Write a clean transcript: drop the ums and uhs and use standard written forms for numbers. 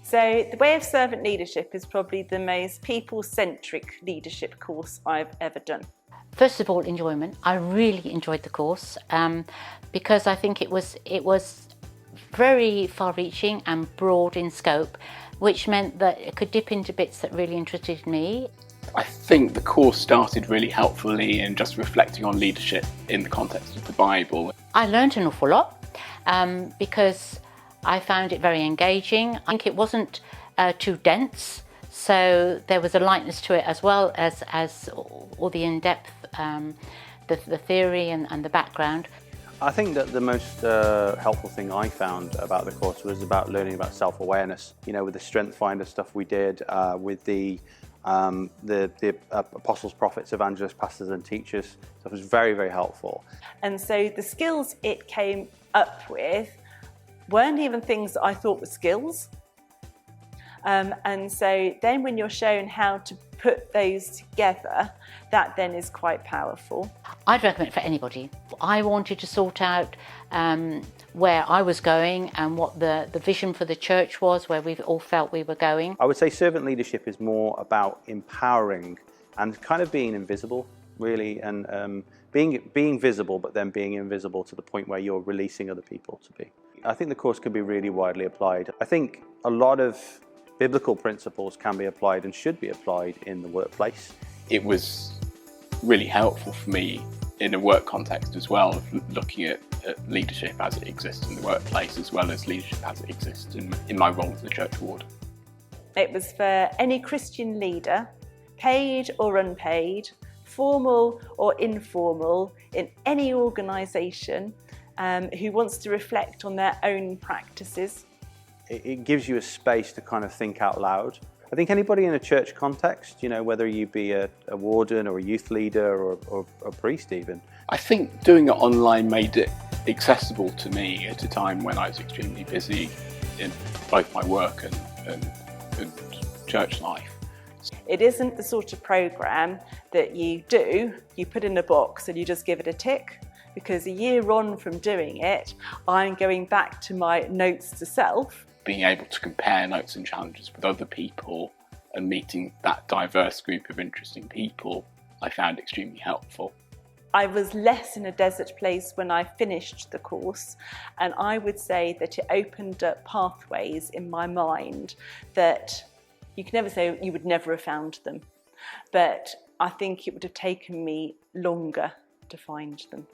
So the Way of Servant Leadership is probably the most people-centric leadership course I've ever done. First of all, enjoyment. I really enjoyed the course because I think it was very far-reaching and broad in scope, which meant that it could dip into bits that really interested me. I think the course started really helpfully in just reflecting on leadership in the context of the Bible. I learned an awful lot because I found it very engaging. I think it wasn't too dense, so there was a lightness to it as well as all the in-depth, the theory and the background. I think that the most helpful thing I found about the course was about learning about self-awareness. You know, with the Strength Finder stuff we did, with the apostles, prophets, evangelists, pastors and teachers. That was very, very helpful. And so the skills it came up with weren't even things that I thought were skills. And so then when you're shown how to put those together, that then is quite powerful. I'd recommend it for anybody. I wanted to sort out where I was going and what the vision for the church was, where we all felt we were going. I would say servant leadership is more about empowering and kind of being invisible, really, and being visible, but then being invisible to the point where you're releasing other people to be. I think the course could be really widely applied. I think a lot of biblical principles can be applied and should be applied in the workplace. It was really helpful for me in a work context as well, looking at leadership as it exists in the workplace as well as leadership as it exists in my role as a church warden. It was for any Christian leader, paid or unpaid, formal or informal, in any organisation who wants to reflect on their own practices. It gives you a space to kind of think out loud. I think anybody in a church context, you know, whether you be a warden or a youth leader or a priest even. I think doing it online made it accessible to me at a time when I was extremely busy in both my work and church life. It isn't the sort of programme that you put in a box and you just give it a tick, because a year on from doing it, I'm going back to my notes to self. Being able to compare notes and challenges with other people and meeting that diverse group of interesting people, I found extremely helpful. I was less in a desert place when I finished the course, and I would say that it opened up pathways in my mind that you can never say you would never have found them, but I think it would have taken me longer to find them.